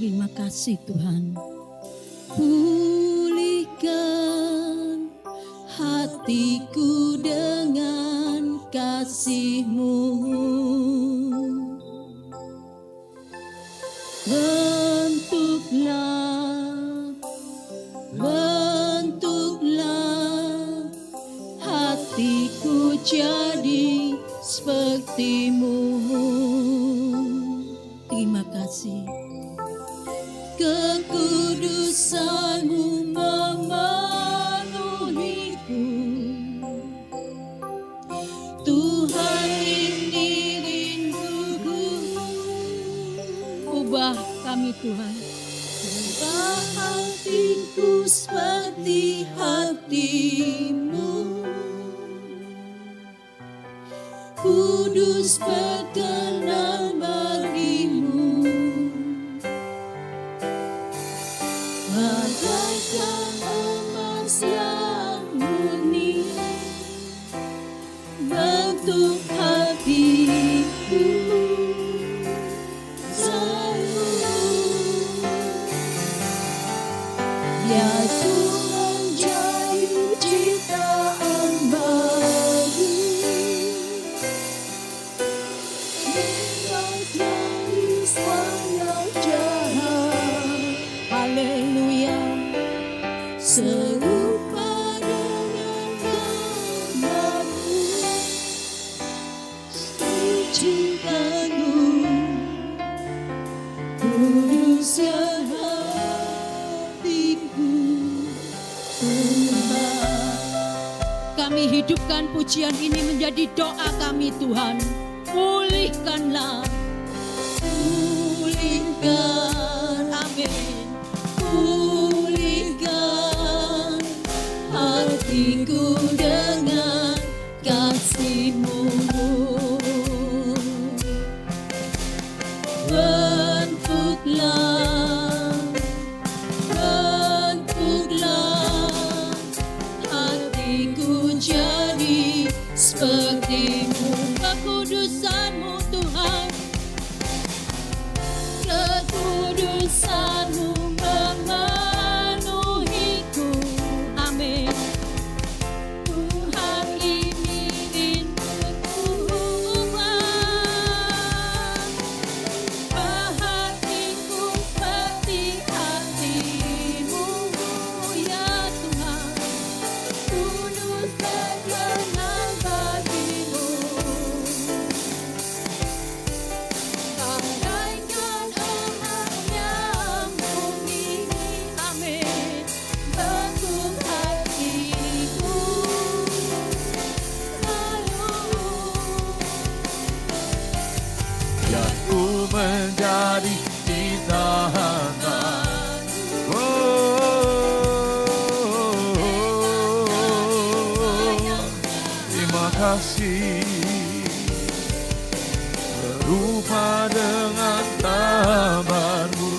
Terima kasih Tuhan. Pulihkan hatiku dengan kasih-Mu. Bentuklah hatiku jadi seperti-Mu. Terima kasih. Kekudusan-Mu memenuhiku. Tuhan, ini rinduku. Ubah kami Tuhan. Ubah hatiku seperti hati-Mu. Kudus berkenan bagi-Mu. Bagaikan emas yang murni bentuk hatiku. Biar ku menjadi ciptaan baru, bebas dari segala jahat. Haleluya. Serupa dengan nama-Mu, cinta-Mu, kudusnya hatiku. Kami hidupkan pujian ini menjadi doa kami Tuhan. Pulihkanlah, pulihkan, amin. Pulihkan hatiku dengan kasih-Mu. Bentuklah hatiku jadi seperti-Mu. Kekudusan-Mu Tuhan, kekudusan-Mu memenuhiku. Amin. Tuhan, ini rinduku. Ubah hatiku seperti hati-Mu, ya Tuhan. Kudus berkenan bagi-Mu. Bagaikan emas yang murni, amin, bentuk hatiku. Biar ku menjadi ciptaan. Terima kasih. Serupa dengan taman-Mu,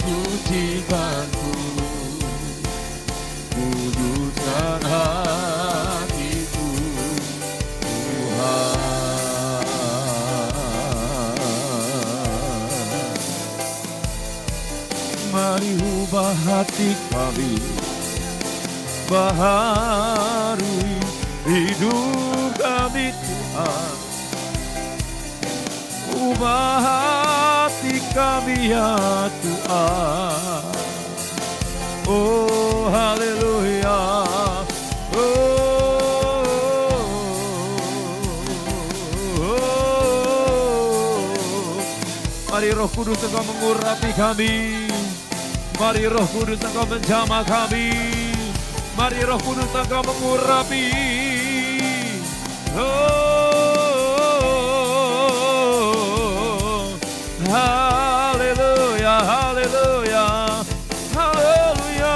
sucikanku, kuduskan hatiku, Tuhan. Mari ubah hati kami, baharui hidup kami Tuhan. Ubah hati kami ya Tuhan. Oh haleluya. Mari Roh Kudus Engkau mengurapi kami. Mari Roh Kudus Engkau menjamah kami. Mari Roh Kudus Engkau mengurapi. Haleluya, haleluya, haleluya.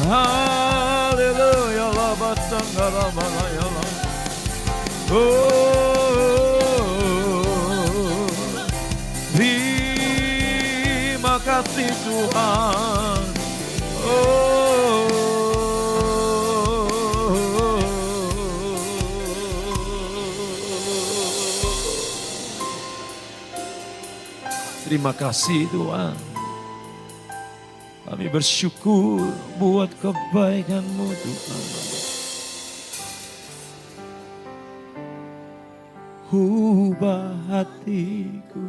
Haleluya, la basangara manayala. Terima kasih Tuhan. Terima kasih Tuhan. Kami bersyukur buat kebaikan-Mu Tuhan. Ubah hatiku.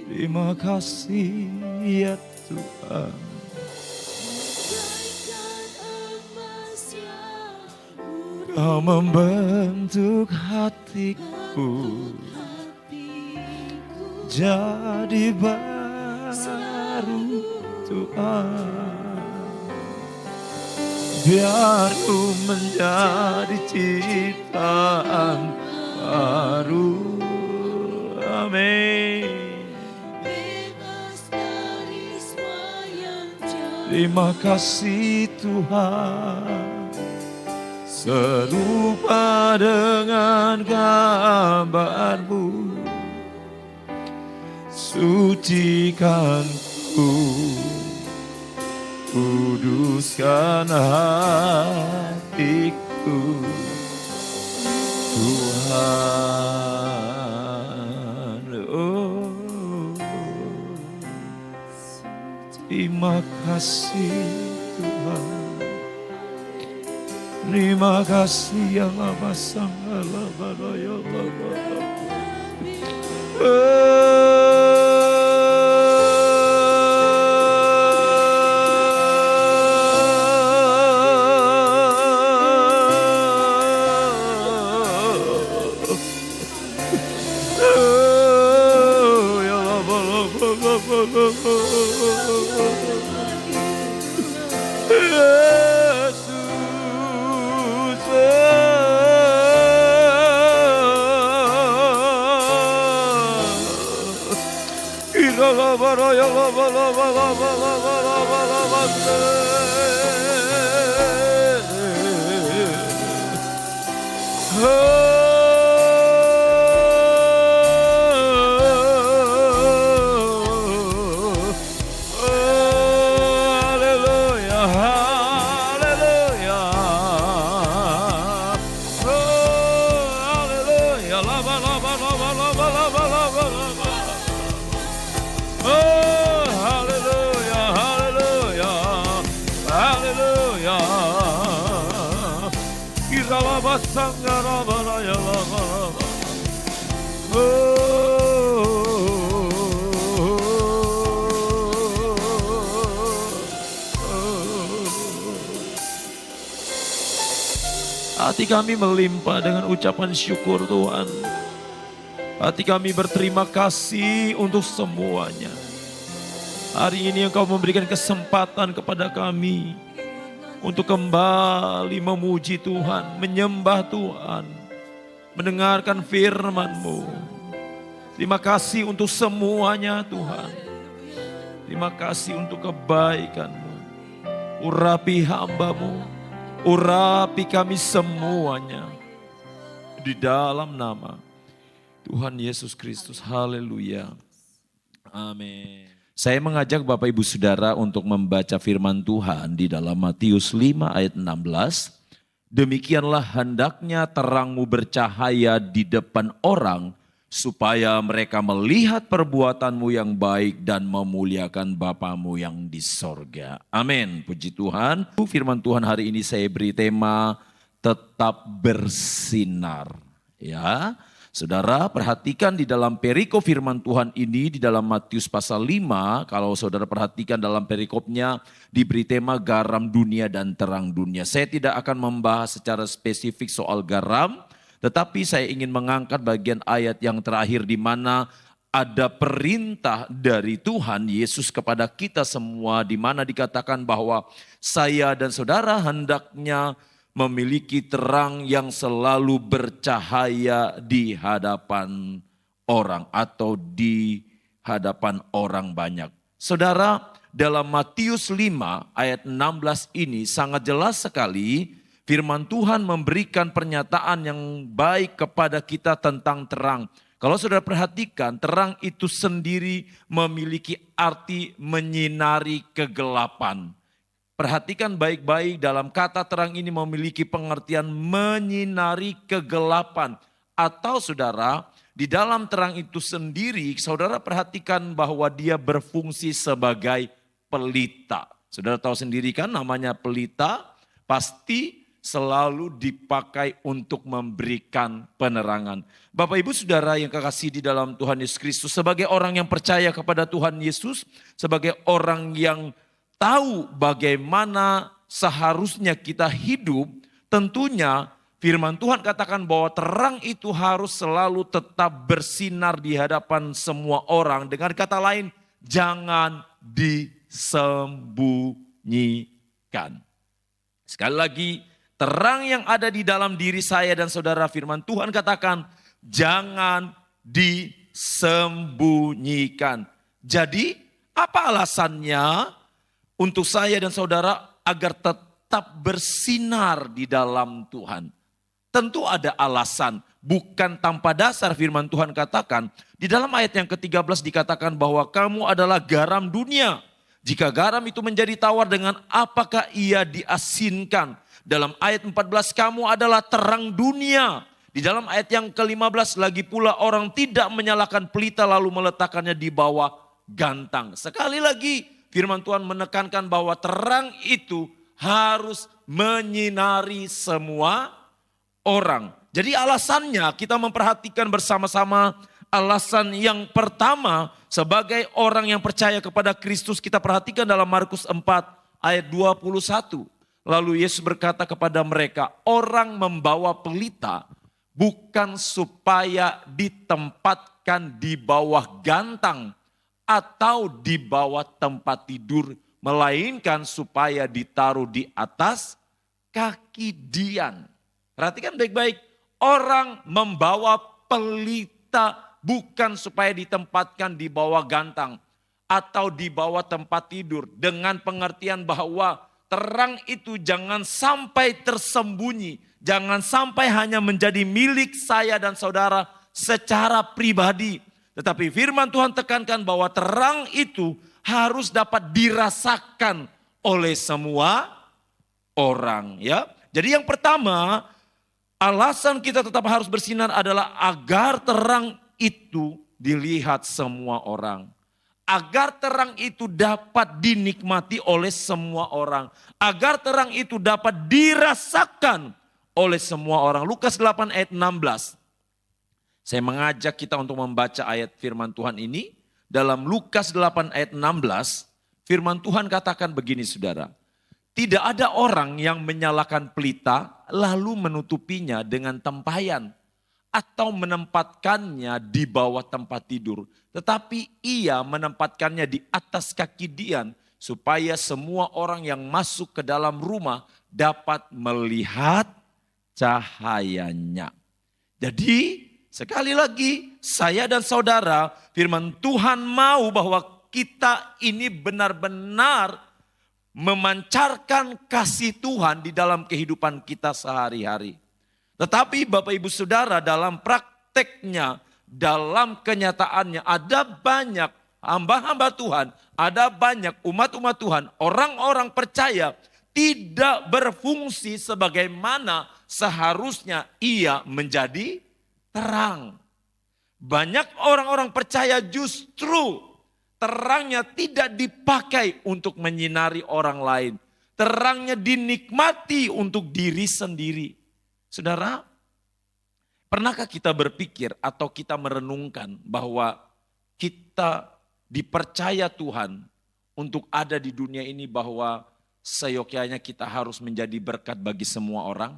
Terima kasih ya Tuhan. Kau membentuk hatiku jadi baru Tuhan. Biar ku menjadi ciptaan baru. Amin. Terima kasih Tuhan. Serupa dengan gambar-Mu, sucikan ku, kuduskan hatiku, Tuhan. Oh, terima kasih Tuhan. Terima kasih ya Lama Sanggala Baraya Lama. Hati kami melimpah dengan ucapan syukur Tuhan. Hati kami berterima kasih untuk semuanya. Hari ini Engkau memberikan kesempatan kepada kami untuk kembali memuji Tuhan, menyembah Tuhan, mendengarkan firman-Mu. Terima kasih untuk semuanya Tuhan. Terima kasih untuk kebaikan-Mu. Urapi hamba-Mu, urapi kami semuanya. Di dalam nama Tuhan Yesus Kristus. Haleluya. Amin. Saya mengajak Bapak Ibu Saudara untuk membaca firman Tuhan di dalam Matius 5 ayat 16. Demikianlah hendaknya terangmu bercahaya di depan orang, supaya mereka melihat perbuatanmu yang baik dan memuliakan Bapamu yang di sorga. Amin. Puji Tuhan. Firman Tuhan hari ini saya beri tema tetap bersinar. Ya. Saudara perhatikan di dalam perikop firman Tuhan ini di dalam Matius pasal 5. Kalau saudara perhatikan dalam perikopnya diberi tema garam dunia dan terang dunia. Saya tidak akan membahas secara spesifik soal garam. Tetapi saya ingin mengangkat bagian ayat yang terakhir di mana ada perintah dari Tuhan Yesus kepada kita semua. Di mana dikatakan bahwa saya dan saudara hendaknya memiliki terang yang selalu bercahaya di hadapan orang atau di hadapan orang banyak. Saudara, dalam Matius 5 ayat 16 ini sangat jelas sekali firman Tuhan memberikan pernyataan yang baik kepada kita tentang terang. Kalau saudara perhatikan, terang itu sendiri memiliki arti menyinari kegelapan. Perhatikan baik-baik, dalam kata terang ini memiliki pengertian menyinari kegelapan. Atau saudara, di dalam terang itu sendiri, saudara perhatikan bahwa dia berfungsi sebagai pelita. Saudara tahu sendiri kan namanya pelita, pasti selalu dipakai untuk memberikan penerangan. Bapak ibu saudara yang kekasih di dalam Tuhan Yesus Kristus, sebagai orang yang percaya kepada Tuhan Yesus, sebagai orang yang tahu bagaimana seharusnya kita hidup, tentunya firman Tuhan katakan bahwa terang itu harus selalu tetap bersinar di hadapan semua orang. Dengan kata lain, jangan disembunyikan. Sekali lagi, terang yang ada di dalam diri saya dan saudara, firman Tuhan katakan, jangan disembunyikan. Jadi, apa alasannya untuk saya dan saudara agar tetap bersinar di dalam Tuhan? Tentu ada alasan, bukan tanpa dasar firman Tuhan katakan. Di dalam ayat yang ke-13 dikatakan bahwa kamu adalah garam dunia. Jika garam itu menjadi tawar, dengan apakah ia diasinkan? Dalam ayat 14 kamu adalah terang dunia. Di dalam ayat yang ke-15 lagi pula orang tidak menyalakan pelita lalu meletakkannya di bawah gantang. Sekali lagi firman Tuhan menekankan bahwa terang itu harus menyinari semua orang. Jadi alasannya kita memperhatikan bersama-sama. Alasan yang pertama, sebagai orang yang percaya kepada Kristus, kita perhatikan dalam Markus 4 ayat 21. Lalu Yesus berkata kepada mereka, orang membawa pelita bukan supaya ditempatkan di bawah gantang atau di bawah tempat tidur, melainkan supaya ditaruh di atas kaki Dian. Perhatikan baik-baik, orang membawa pelita bukan supaya ditempatkan di bawah gantang atau di bawah tempat tidur. Dengan pengertian bahwa terang itu jangan sampai tersembunyi. Jangan sampai hanya menjadi milik saya dan saudara secara pribadi. Tetapi firman Tuhan tekankan bahwa terang itu harus dapat dirasakan oleh semua orang. Ya. Jadi yang pertama, alasan kita tetap harus bersinar adalah agar terang itu dilihat semua orang. Agar terang itu dapat dinikmati oleh semua orang. Agar terang itu dapat dirasakan oleh semua orang. Lukas 8 ayat 16. Saya mengajak kita untuk membaca ayat firman Tuhan ini. Dalam Lukas 8 ayat 16, firman Tuhan katakan begini saudara. Tidak ada orang yang menyalakan pelita lalu menutupinya dengan tempayan atau menempatkannya di bawah tempat tidur. Tetapi ia menempatkannya di atas kaki Dian supaya semua orang yang masuk ke dalam rumah dapat melihat cahayanya. Jadi sekali lagi saya dan saudara, firman Tuhan mau bahwa kita ini benar-benar memancarkan kasih Tuhan di dalam kehidupan kita sehari-hari. Tetapi Bapak Ibu Saudara, dalam prakteknya, dalam kenyataannya ada banyak hamba-hamba Tuhan, ada banyak umat-umat Tuhan, orang-orang percaya tidak berfungsi sebagaimana seharusnya ia menjadi terang. Banyak orang-orang percaya justru terangnya tidak dipakai untuk menyinari orang lain. Terangnya dinikmati untuk diri sendiri. Saudara, pernahkah kita berpikir atau kita merenungkan bahwa kita dipercaya Tuhan untuk ada di dunia ini, bahwa seyogyanya kita harus menjadi berkat bagi semua orang?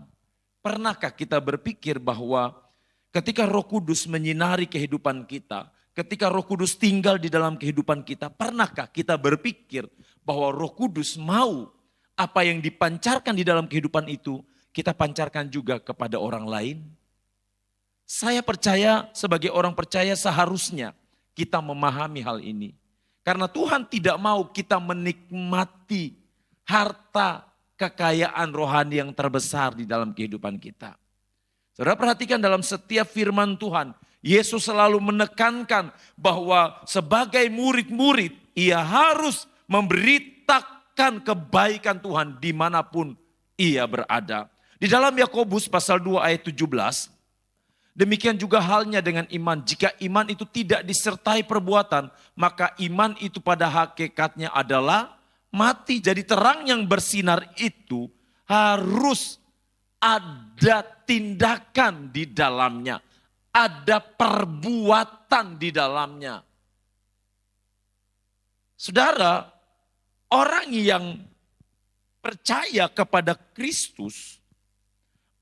Pernahkah kita berpikir bahwa ketika Roh Kudus menyinari kehidupan kita, ketika Roh Kudus tinggal di dalam kehidupan kita, pernahkah kita berpikir bahwa Roh Kudus mau apa yang dipancarkan di dalam kehidupan itu, kita pancarkan juga kepada orang lain? Saya percaya, sebagai orang percaya seharusnya kita memahami hal ini. Karena Tuhan tidak mau kita menikmati harta kekayaan rohani yang terbesar di dalam kehidupan kita. Saudara perhatikan dalam setiap firman Tuhan, Yesus selalu menekankan bahwa sebagai murid-murid ia harus memberitakan akan kebaikan Tuhan dimanapun ia berada. Di dalam Yakobus pasal 2 ayat 17, demikian juga halnya dengan iman. Jika iman itu tidak disertai perbuatan, maka iman itu pada hakikatnya adalah mati. Jadi terang yang bersinar itu harus ada tindakan di dalamnya. Ada perbuatan di dalamnya. Saudara, orang yang percaya kepada Kristus,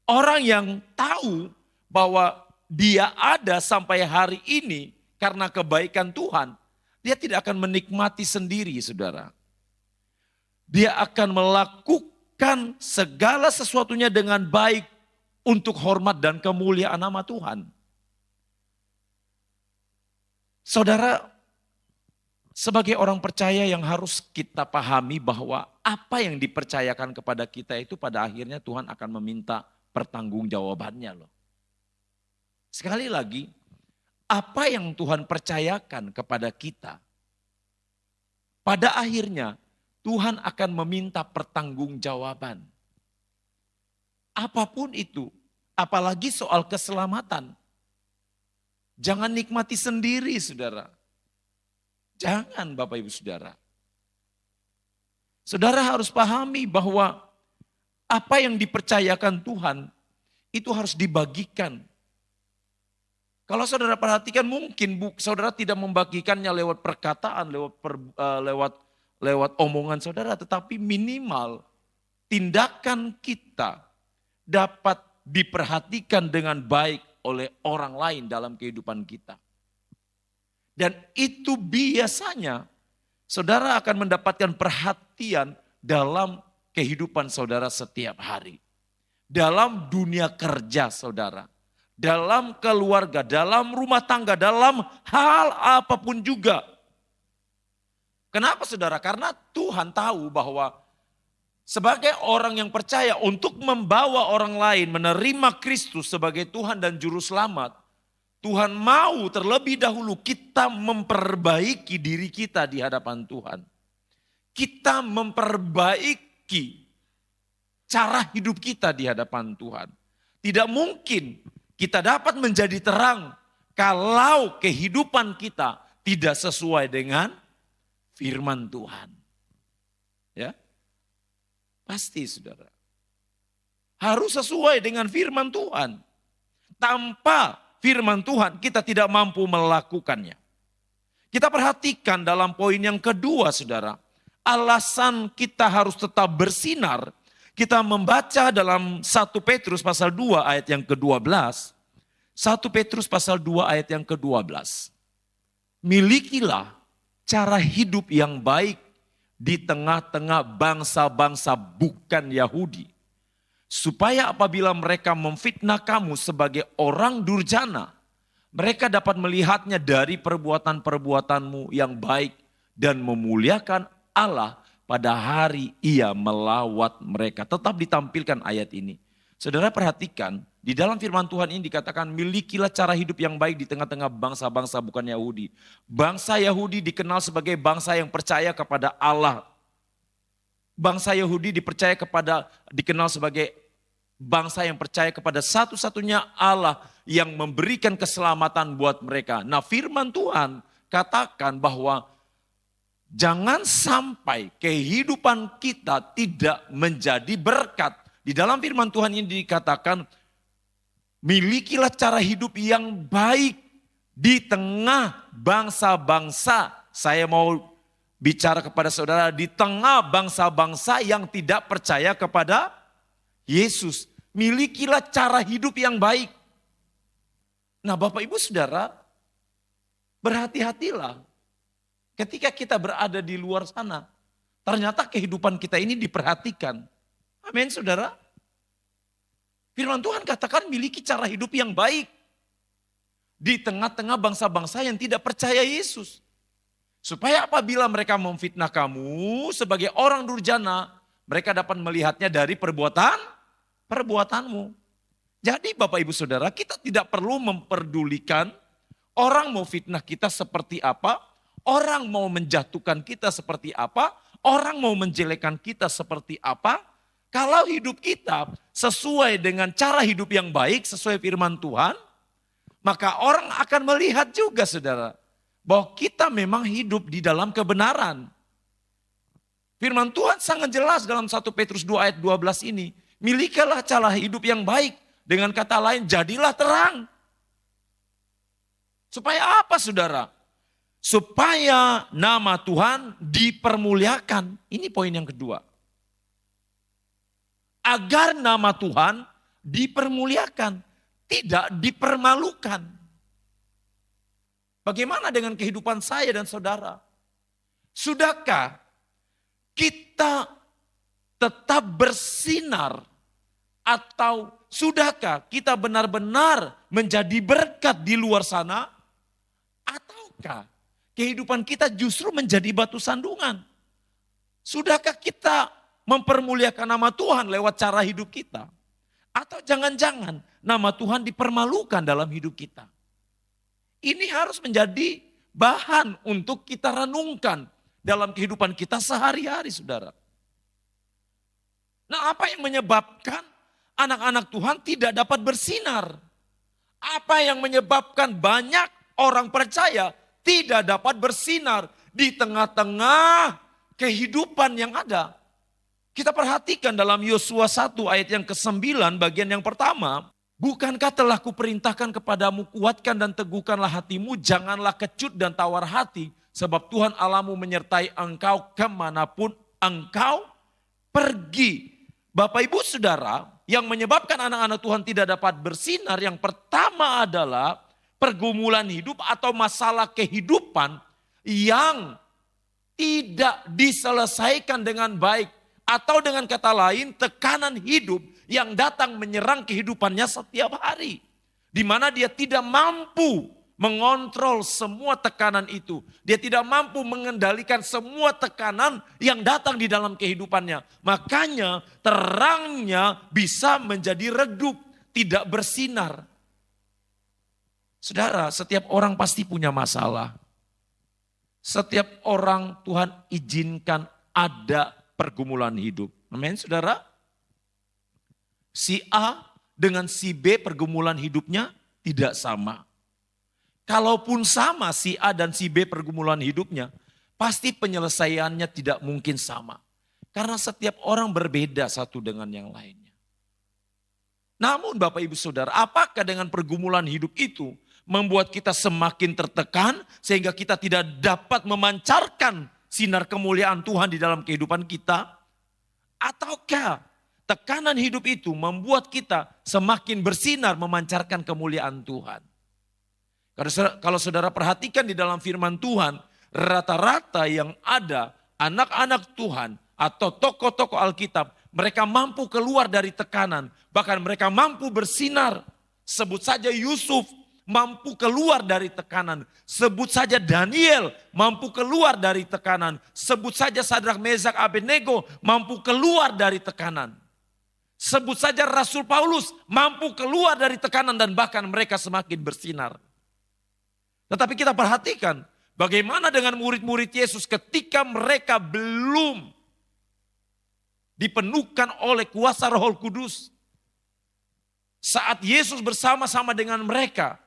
orang yang tahu bahwa dia ada sampai hari ini karena kebaikan Tuhan, dia tidak akan menikmati sendiri, saudara. Dia akan melakukan segala sesuatunya dengan baik untuk hormat dan kemuliaan nama Tuhan. Saudara, sebagai orang percaya yang harus kita pahami bahwa apa yang dipercayakan kepada kita itu pada akhirnya Tuhan akan meminta pertanggungjawabannya loh. Sekali lagi, apa yang Tuhan percayakan kepada kita, pada akhirnya Tuhan akan meminta pertanggungjawaban. Apapun itu, apalagi soal keselamatan. Jangan nikmati sendiri, saudara. Jangan, Bapak Ibu Saudara. Saudara harus pahami bahwa apa yang dipercayakan Tuhan itu harus dibagikan. Kalau saudara perhatikan mungkin saudara tidak membagikannya lewat perkataan, lewat omongan saudara, tetapi minimal tindakan kita dapat diperhatikan dengan baik oleh orang lain dalam kehidupan kita. Dan itu biasanya saudara akan mendapatkan perhatian dalam kehidupan saudara setiap hari. Dalam dunia kerja saudara, dalam keluarga, dalam rumah tangga, dalam hal apapun juga. Kenapa saudara? Karena Tuhan tahu bahwa sebagai orang yang percaya untuk membawa orang lain menerima Kristus sebagai Tuhan dan Juru Selamat, Tuhan mau terlebih dahulu kita memperbaiki diri kita di hadapan Tuhan. Kita memperbaiki cara hidup kita di hadapan Tuhan. Tidak mungkin kita dapat menjadi terang kalau kehidupan kita tidak sesuai dengan firman Tuhan. Ya. Pasti saudara. Harus sesuai dengan firman Tuhan. Tanpa firman Tuhan kita tidak mampu melakukannya. Kita perhatikan dalam poin yang kedua saudara. Alasan kita harus tetap bersinar. Kita membaca dalam 1 Petrus pasal 2 ayat yang ke-12. 1 Petrus pasal 2 ayat yang ke-12. Milikilah cara hidup yang baik di tengah-tengah bangsa-bangsa bukan Yahudi. Supaya apabila mereka memfitnah kamu sebagai orang durjana, mereka dapat melihatnya dari perbuatan-perbuatanmu yang baik dan memuliakan Allah pada hari ia melawat mereka. Tetap ditampilkan ayat ini. Saudara perhatikan, di dalam firman Tuhan ini dikatakan milikilah cara hidup yang baik di tengah-tengah bangsa-bangsa bukan Yahudi. Bangsa Yahudi dikenal sebagai bangsa yang percaya kepada Allah. Bangsa Yahudi dikenal sebagai bangsa yang percaya kepada satu-satunya Allah yang memberikan keselamatan buat mereka. Nah firman Tuhan katakan bahwa jangan sampai kehidupan kita tidak menjadi berkat. Di dalam firman Tuhan ini dikatakan, milikilah cara hidup yang baik di tengah bangsa-bangsa. Saya mau bicara kepada saudara, di tengah bangsa-bangsa yang tidak percaya kepada Yesus. Milikilah cara hidup yang baik. Nah Bapak Ibu Saudara, berhati-hatilah. Ketika kita berada di luar sana, ternyata kehidupan kita ini diperhatikan. Amin saudara. Firman Tuhan katakan miliki cara hidup yang baik. Di tengah-tengah bangsa-bangsa yang tidak percaya Yesus. Supaya apabila mereka memfitnah kamu sebagai orang durjana, mereka dapat melihatnya dari perbuatanmu. Jadi Bapak Ibu Saudara, kita tidak perlu memperdulikan orang mau fitnah kita seperti apa, orang mau menjatuhkan kita seperti apa, Orang mau menjelekkan kita seperti apa? Kalau hidup kita sesuai dengan cara hidup yang baik, sesuai firman Tuhan, maka orang akan melihat juga saudara, bahwa kita memang hidup di dalam kebenaran. Firman Tuhan sangat jelas dalam 1 Petrus 2 ayat 12 ini. Milikilah cara hidup yang baik. Dengan kata lain, jadilah terang. Supaya apa saudara? Supaya nama Tuhan dipermuliakan. Ini poin yang kedua. Agar nama Tuhan dipermuliakan, tidak dipermalukan. Bagaimana dengan kehidupan saya dan saudara? Sudahkah kita tetap bersinar? Atau sudahkah kita benar-benar menjadi berkat di luar sana? Ataukah kehidupan kita justru menjadi batu sandungan? Sudahkah kita mempermuliakan nama Tuhan lewat cara hidup kita? Atau jangan-jangan nama Tuhan dipermalukan dalam hidup kita? Ini harus menjadi bahan untuk kita renungkan dalam kehidupan kita sehari-hari, saudara. Nah, apa yang menyebabkan anak-anak Tuhan tidak dapat bersinar? Apa yang menyebabkan banyak orang percaya tidak dapat bersinar di tengah-tengah kehidupan yang ada? Kita perhatikan dalam Yosua 1 ayat yang ke-9 bagian yang pertama. Bukankah telah kuperintahkan kepadamu, kuatkan dan teguhkanlah hatimu, janganlah kecut dan tawar hati, sebab Tuhan Allahmu menyertai engkau kemanapun engkau pergi. Bapak ibu saudara, yang menyebabkan anak-anak Tuhan tidak dapat bersinar, yang pertama adalah pergumulan hidup atau masalah kehidupan yang tidak diselesaikan dengan baik. Atau dengan kata lain, tekanan hidup yang datang menyerang kehidupannya setiap hari. Di mana dia tidak mampu mengontrol semua tekanan itu. Dia tidak mampu mengendalikan semua tekanan yang datang di dalam kehidupannya. Makanya terangnya bisa menjadi redup, tidak bersinar. Saudara, setiap orang pasti punya masalah. Setiap orang Tuhan izinkan ada pergumulan hidup. Amin, saudara. Si A dengan si B pergumulan hidupnya tidak sama. Kalaupun sama si A dan si B pergumulan hidupnya, pasti penyelesaiannya tidak mungkin sama. Karena setiap orang berbeda satu dengan yang lainnya. Namun Bapak Ibu Saudara, apakah dengan pergumulan hidup itu membuat kita semakin tertekan sehingga kita tidak dapat memancarkan sinar kemuliaan Tuhan di dalam kehidupan kita? Ataukah tekanan hidup itu membuat kita semakin bersinar memancarkan kemuliaan Tuhan? Kalau saudara perhatikan di dalam firman Tuhan, rata-rata yang ada anak-anak Tuhan atau tokoh-tokoh Alkitab, mereka mampu keluar dari tekanan, bahkan mereka mampu bersinar. Sebut saja Yusuf mampu keluar dari tekanan. Sebut saja Daniel mampu keluar dari tekanan. Sebut saja Sadrak, Meshak, Abednego mampu keluar dari tekanan. Sebut saja Rasul Paulus mampu keluar dari tekanan dan bahkan mereka semakin bersinar. Tetapi kita perhatikan bagaimana dengan murid-murid Yesus ketika mereka belum dipenuhkan oleh kuasa Roh Kudus. Saat Yesus bersama-sama dengan mereka,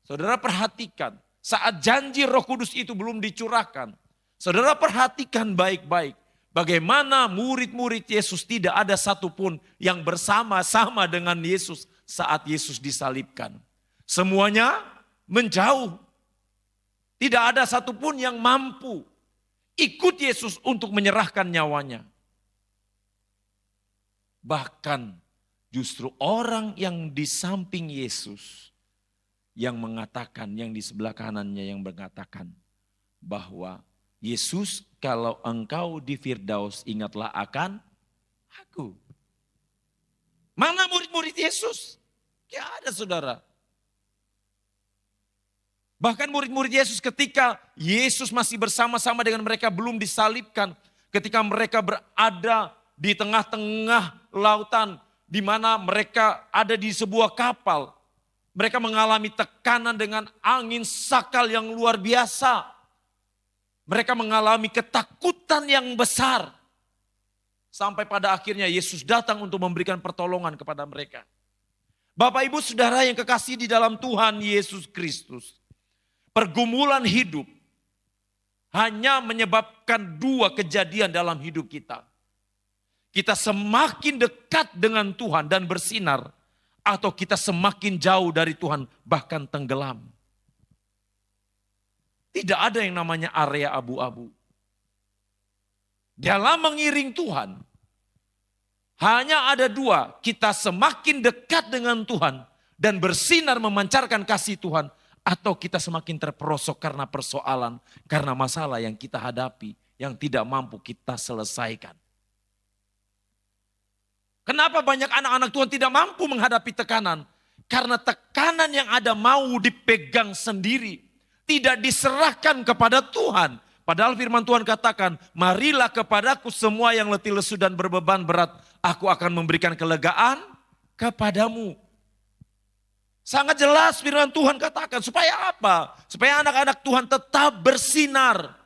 saudara perhatikan, saat janji Roh Kudus itu belum dicurahkan, saudara perhatikan baik-baik bagaimana murid-murid Yesus tidak ada satupun yang bersama-sama dengan Yesus saat Yesus disalibkan. Semuanya menjauh. Tidak ada satupun yang mampu ikut Yesus untuk menyerahkan nyawanya. Bahkan justru orang yang di samping Yesus yang mengatakan, yang di sebelah kanannya yang mengatakan bahwa Yesus, kalau engkau di Firdaus ingatlah akan aku. Mana murid-murid Yesus? Tidak ada, saudara. Bahkan murid-murid Yesus ketika Yesus masih bersama-sama dengan mereka belum disalibkan. Ketika mereka berada di tengah-tengah lautan di mana mereka ada di sebuah kapal. Mereka mengalami tekanan dengan angin sakal yang luar biasa. Mereka mengalami ketakutan yang besar. Sampai pada akhirnya Yesus datang untuk memberikan pertolongan kepada mereka. Bapak ibu saudara yang kekasih di dalam Tuhan Yesus Kristus. Pergumulan hidup hanya menyebabkan dua kejadian dalam hidup kita. Kita semakin dekat dengan Tuhan dan bersinar. Atau kita semakin jauh dari Tuhan bahkan tenggelam. Tidak ada yang namanya area abu-abu. Dalam mengiring Tuhan, hanya ada dua, kita semakin dekat dengan Tuhan dan bersinar memancarkan kasih Tuhan, atau kita semakin terperosok karena persoalan, karena masalah yang kita hadapi, yang tidak mampu kita selesaikan. Kenapa banyak anak-anak Tuhan tidak mampu menghadapi tekanan? Karena tekanan yang ada mau dipegang sendiri, tidak diserahkan kepada Tuhan. Padahal firman Tuhan katakan, marilah kepadaku semua yang letih lesu dan berbeban berat. Aku akan memberikan kelegaan kepadamu. Sangat jelas firman Tuhan katakan, supaya apa? Supaya anak-anak Tuhan tetap bersinar.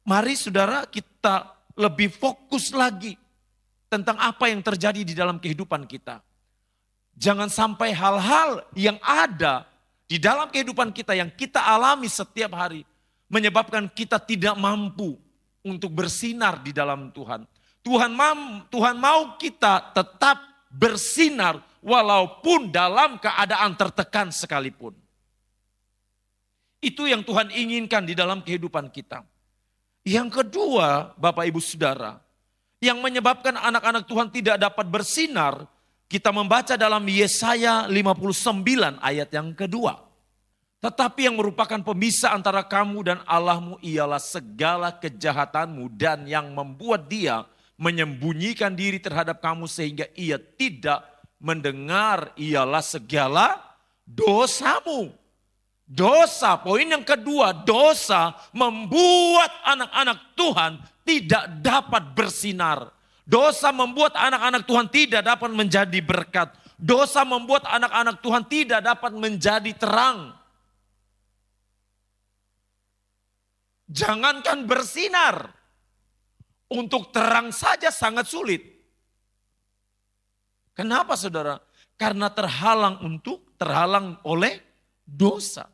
Mari saudara kita lebih fokus lagi tentang apa yang terjadi di dalam kehidupan kita. Jangan sampai hal-hal yang ada di dalam kehidupan kita yang kita alami setiap hari menyebabkan kita tidak mampu untuk bersinar di dalam Tuhan. Tuhan mau kita tetap bersinar walaupun dalam keadaan tertekan sekalipun. Itu yang Tuhan inginkan di dalam kehidupan kita. Yang kedua, Bapak Ibu Saudara, yang menyebabkan anak-anak Tuhan tidak dapat bersinar, kita membaca dalam Yesaya 59 ayat yang kedua. Tetapi yang merupakan pemisah antara kamu dan Allahmu ialah segala kejahatanmu dan yang membuat dia menyembunyikan diri terhadap kamu sehingga ia tidak mendengar ialah segala dosamu. Dosa, poin yang kedua, dosa membuat anak-anak Tuhan tidak dapat bersinar. Dosa membuat anak-anak Tuhan tidak dapat menjadi berkat. Dosa membuat anak-anak Tuhan tidak dapat menjadi terang. Jangankan bersinar, untuk terang saja sangat sulit. Kenapa saudara? Karena terhalang oleh dosa.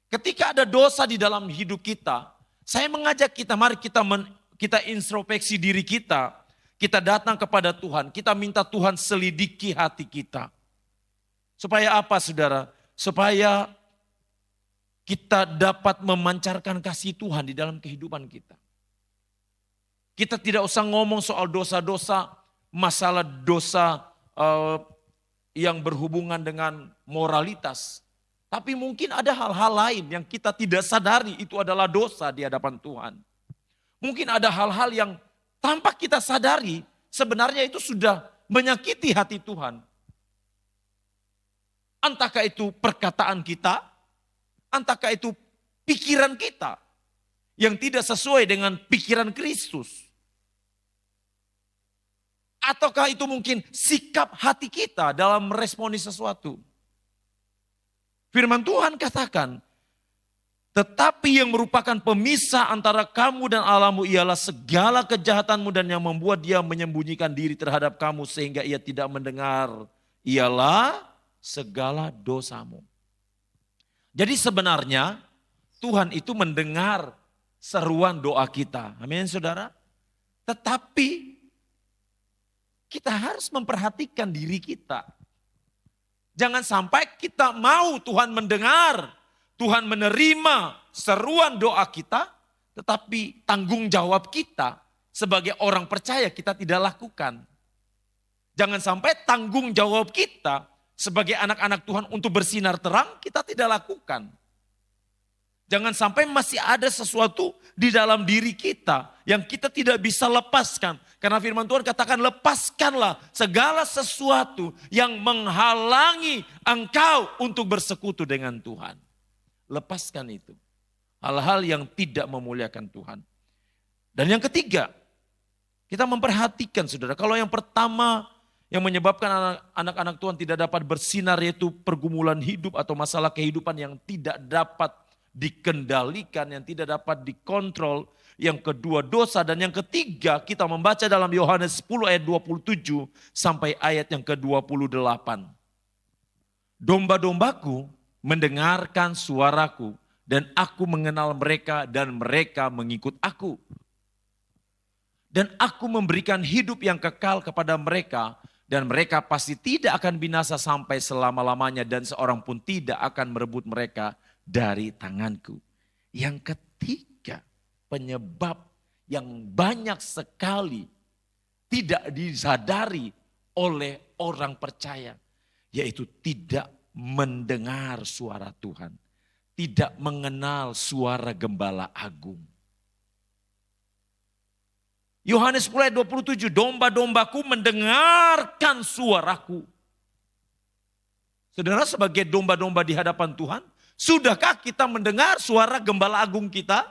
Ketika ada dosa di dalam hidup kita, saya mengajak kita, mari kita introspeksi diri kita. Kita datang kepada Tuhan, kita minta Tuhan selidiki hati kita. Supaya apa saudara? Supaya kita dapat memancarkan kasih Tuhan di dalam kehidupan kita. Kita tidak usah ngomong soal dosa-dosa, masalah dosa yang berhubungan dengan moralitas. Tapi mungkin ada hal-hal lain yang kita tidak sadari itu adalah dosa di hadapan Tuhan. Mungkin ada hal-hal yang tanpa kita sadari sebenarnya itu sudah menyakiti hati Tuhan. Entahkah itu perkataan kita, entahkah itu pikiran kita yang tidak sesuai dengan pikiran Kristus. Ataukah itu mungkin sikap hati kita dalam meresponi sesuatu. Firman Tuhan katakan, tetapi yang merupakan pemisah antara kamu dan Allahmu ialah segala kejahatanmu dan yang membuat dia menyembunyikan diri terhadap kamu sehingga ia tidak mendengar ialah segala dosamu. Jadi sebenarnya Tuhan itu mendengar seruan doa kita. Amin saudara. Tetapi kita harus memperhatikan diri kita. Jangan sampai kita mau Tuhan mendengar, Tuhan menerima seruan doa kita, tetapi tanggung jawab kita sebagai orang percaya kita tidak lakukan. Jangan sampai tanggung jawab kita sebagai anak-anak Tuhan untuk bersinar terang kita tidak lakukan. Jangan sampai masih ada sesuatu di dalam diri kita yang kita tidak bisa lepaskan. Karena firman Tuhan katakan lepaskanlah segala sesuatu yang menghalangi engkau untuk bersekutu dengan Tuhan. Lepaskan itu. Hal-hal yang tidak memuliakan Tuhan. Dan yang ketiga, kita memperhatikan saudara. Kalau yang pertama yang menyebabkan anak-anak Tuhan tidak dapat bersinar, yaitu pergumulan hidup atau masalah kehidupan yang tidak dapat dikendalikan, yang tidak dapat dikontrol. Yang kedua dosa, dan yang ketiga kita membaca dalam Yohanes 10 ayat 27 sampai ayat yang ke-28. Domba-dombaku mendengarkan suaraku dan aku mengenal mereka dan mereka mengikut aku. Dan aku memberikan hidup yang kekal kepada mereka dan mereka pasti tidak akan binasa sampai selama-lamanya dan seorang pun tidak akan merebut mereka dari tanganku. Yang ketiga, penyebab yang banyak sekali tidak disadari oleh orang percaya, yaitu tidak mendengar suara Tuhan, tidak mengenal suara Gembala Agung. Yohanes 10 ayat 27, domba-dombaku mendengarkan suaraku. Saudara, sebagai domba-domba di hadapan Tuhan, sudahkah kita mendengar suara Gembala Agung kita?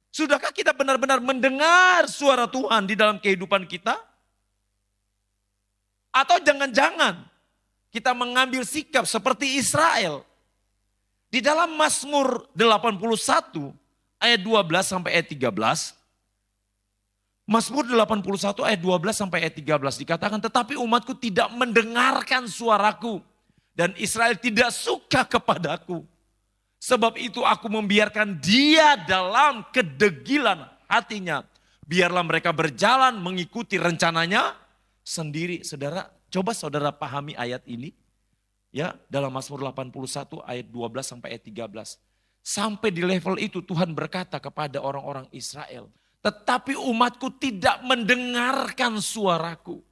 Sudahkah kita benar-benar mendengar suara Tuhan di dalam kehidupan kita? Atau jangan-jangan kita mengambil sikap seperti Israel. Di dalam Mazmur 81 ayat 12 sampai ayat 13. Mazmur 81 ayat 12 sampai ayat 13 dikatakan, tetapi umatku tidak mendengarkan suaraku dan Israel tidak suka kepadaku. Sebab itu aku membiarkan dia dalam kedegilan hatinya. Biarlah mereka berjalan mengikuti rencananya sendiri. Saudara, coba saudara pahami ayat ini. Ya, dalam Mazmur 81 ayat 12 sampai ayat 13. Sampai di level itu Tuhan berkata kepada orang-orang Israel, tetapi umatku tidak mendengarkan suaraku.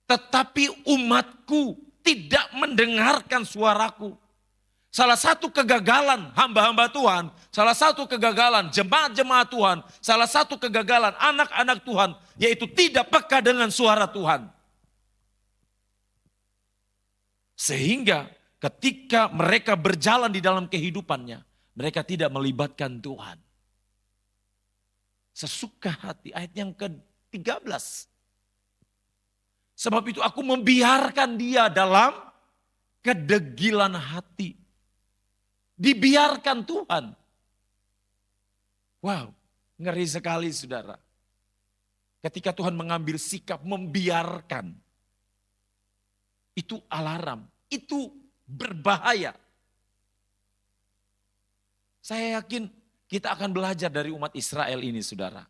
Tetapi umatku tidak mendengarkan suaraku. Salah satu kegagalan hamba-hamba Tuhan, salah satu kegagalan jemaat-jemaat Tuhan, salah satu kegagalan anak-anak Tuhan, yaitu tidak peka dengan suara Tuhan. Sehingga ketika mereka berjalan di dalam kehidupannya, mereka tidak melibatkan Tuhan. Sesuka hati, ayat yang ke-13. Sebab itu aku membiarkan dia dalam kedegilan hati. Dibiarkan Tuhan. Wow, ngeri sekali saudara. Ketika Tuhan mengambil sikap membiarkan. Itu alarm, itu berbahaya. Saya yakin kita akan belajar dari umat Israel ini saudara.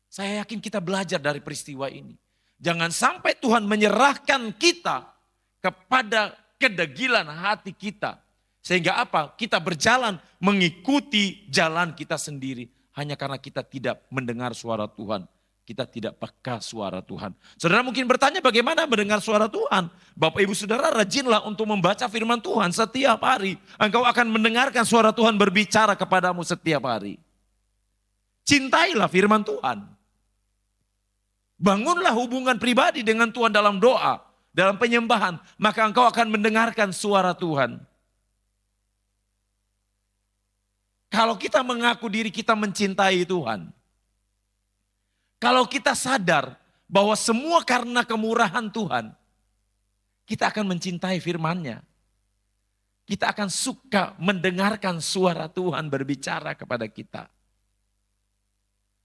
Saya yakin kita belajar dari peristiwa ini. Jangan sampai Tuhan menyerahkan kita kepada kedegilan hati kita. Sehingga apa? Kita berjalan mengikuti jalan kita sendiri. Hanya karena kita tidak mendengar suara Tuhan. Kita tidak peka suara Tuhan. Saudara mungkin bertanya bagaimana mendengar suara Tuhan? Bapak ibu saudara rajinlah untuk membaca firman Tuhan setiap hari. Engkau akan mendengarkan suara Tuhan berbicara kepadamu setiap hari. Cintailah firman Tuhan. Bangunlah hubungan pribadi dengan Tuhan dalam doa, dalam penyembahan. Maka engkau akan mendengarkan suara Tuhan. Kalau kita mengaku diri kita mencintai Tuhan. Kalau kita sadar bahwa semua karena kemurahan Tuhan. Kita akan mencintai firman-Nya. Kita akan suka mendengarkan suara Tuhan berbicara kepada kita.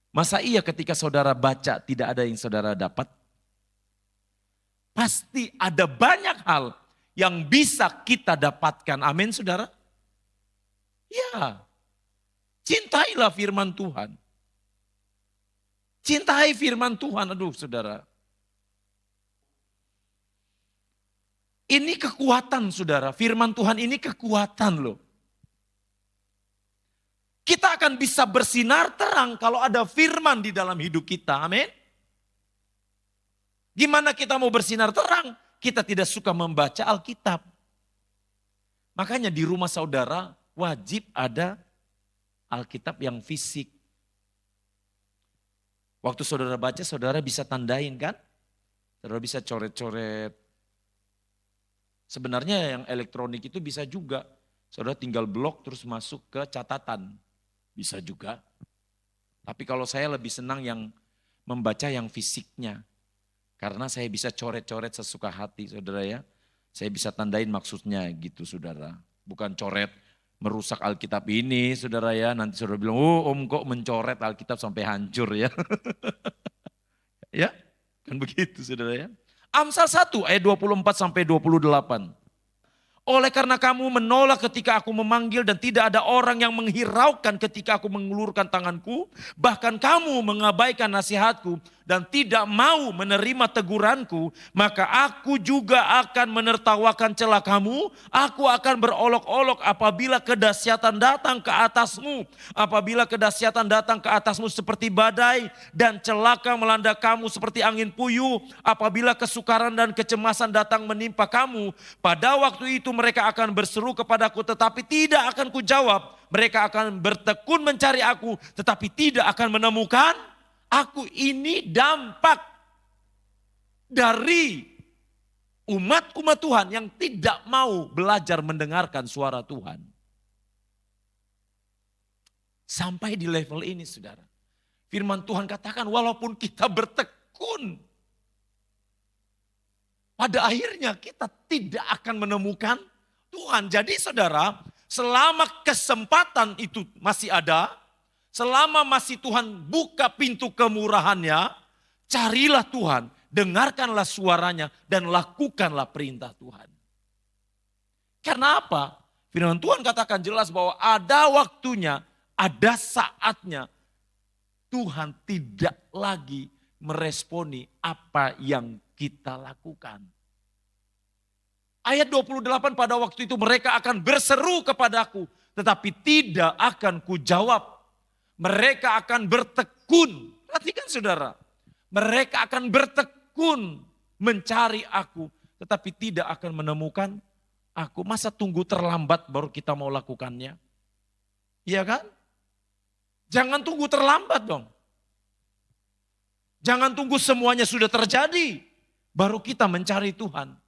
Masa iya ketika saudara baca tidak ada yang saudara dapat? Pasti ada banyak hal yang bisa kita dapatkan. Amin saudara? Ya. Cintailah firman Tuhan. Cintai firman Tuhan. Aduh saudara. Ini kekuatan saudara. Firman Tuhan ini kekuatan loh. Kita akan bisa bersinar terang kalau ada firman di dalam hidup kita. Amin. Gimana kita mau bersinar terang? Kita tidak suka membaca Alkitab. Makanya di rumah saudara wajib ada Alkitab yang fisik. Waktu saudara baca, saudara bisa tandain kan? Saudara bisa coret-coret. Sebenarnya yang elektronik itu bisa juga. Saudara tinggal blok terus masuk ke catatan. Bisa juga. Tapi kalau saya lebih senang yang membaca yang fisiknya. Karena saya bisa coret-coret sesuka hati, saudara ya. Saya bisa tandain maksudnya gitu, saudara. Bukan coret merusak Alkitab ini, saudara ya. Nanti saudara bilang, oh om kok mencoret Alkitab sampai hancur ya. Ya, kan begitu saudara ya. Amsal 1 ayat 24 sampai 28. Oleh karena kamu menolak ketika aku memanggil dan tidak ada orang yang menghiraukan ketika aku mengulurkan tanganku. Bahkan kamu mengabaikan nasihatku dan tidak mau menerima teguranku. Maka aku juga akan menertawakan celah kamu. Aku akan berolok-olok apabila kedahsyatan datang ke atasmu. Apabila kedahsyatan datang ke atasmu seperti badai dan celaka melanda kamu seperti angin puyuh. Apabila kesukaran dan kecemasan datang menimpa kamu. Pada waktu itu mereka akan berseru kepadaku tetapi tidak akan kujawab. Mereka akan bertekun mencari aku tetapi tidak akan menemukan aku. Ini dampak dari umat-umat Tuhan yang tidak mau belajar mendengarkan suara Tuhan. Sampai di level ini saudara. Firman Tuhan katakan walaupun kita bertekun, pada akhirnya kita tidak akan menemukan Tuhan. Jadi saudara, selama kesempatan itu masih ada, selama masih Tuhan buka pintu kemurahannya, carilah Tuhan, dengarkanlah suaranya, dan lakukanlah perintah Tuhan. Karena apa? Firman Tuhan katakan jelas bahwa ada waktunya, ada saatnya, Tuhan tidak lagi meresponi apa yang kita lakukan. Ayat 28 pada waktu itu mereka akan berseru kepadaku tetapi tidak akan kujawab. Mereka akan bertekun. Perhatikan saudara. Mereka akan bertekun mencari aku tetapi tidak akan menemukan aku. Masa tunggu terlambat baru kita mau lakukannya? Iya kan? Jangan tunggu terlambat dong. Jangan tunggu semuanya sudah terjadi, baru kita mencari Tuhan.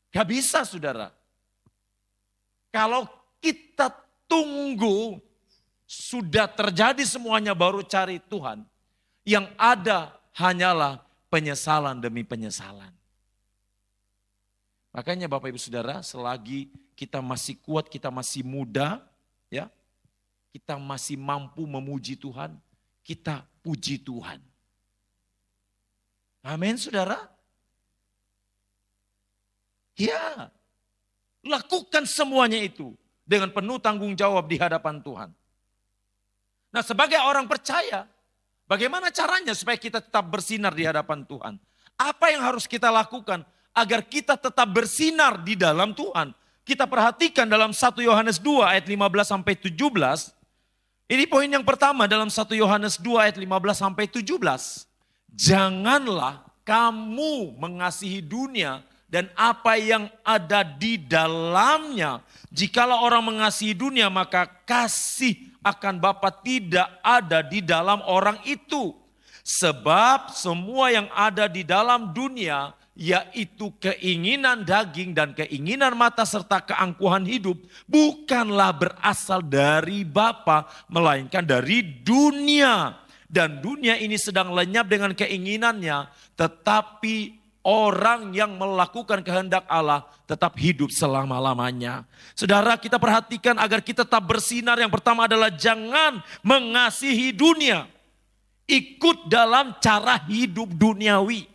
Gak bisa saudara. Kalau kita tunggu sudah terjadi semuanya baru cari Tuhan. Yang ada hanyalah penyesalan demi penyesalan. Makanya Bapak Ibu Saudara, selagi kita masih kuat, kita masih muda, ya, kita masih mampu memuji Tuhan, kita puji Tuhan. Amin saudara. Ya, lakukan semuanya itu dengan penuh tanggung jawab di hadapan Tuhan. Nah sebagai orang percaya, bagaimana caranya supaya kita tetap bersinar di hadapan Tuhan? Apa yang harus kita lakukan agar kita tetap bersinar di dalam Tuhan? Kita perhatikan dalam 1 Yohanes 2 ayat 15 sampai 17. Ini poin yang pertama dalam 1 Yohanes 2 ayat 15 sampai 17. Janganlah kamu mengasihi dunia dan apa yang ada di dalamnya. Jikalau orang mengasihi dunia maka kasih akan Bapa tidak ada di dalam orang itu. Sebab semua yang ada di dalam dunia, yaitu keinginan daging dan keinginan mata serta keangkuhan hidup, bukanlah berasal dari Bapa, melainkan dari dunia. Dan dunia ini sedang lenyap dengan keinginannya, tetapi orang yang melakukan kehendak Allah tetap hidup selama-lamanya. Saudara, kita perhatikan agar kita tetap bersinar. Yang pertama adalah jangan mengasihi dunia. Ikut dalam cara hidup duniawi.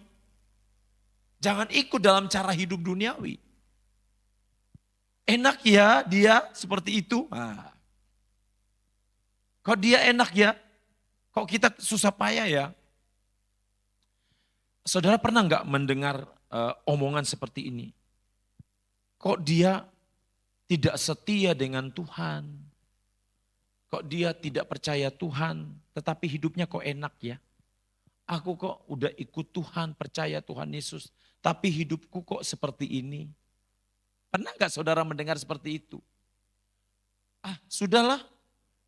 Jangan ikut dalam cara hidup duniawi. Enak ya dia seperti itu. Nah. Kok dia enak ya? Kok kita susah payah ya? Saudara pernah nggak mendengar omongan seperti ini? Kok dia tidak setia dengan Tuhan? Kok dia tidak percaya Tuhan, tetapi hidupnya kok enak ya? Aku kok udah ikut Tuhan, percaya Tuhan Yesus, tapi hidupku kok seperti ini? Pernah nggak saudara mendengar seperti itu? Ah, sudahlah,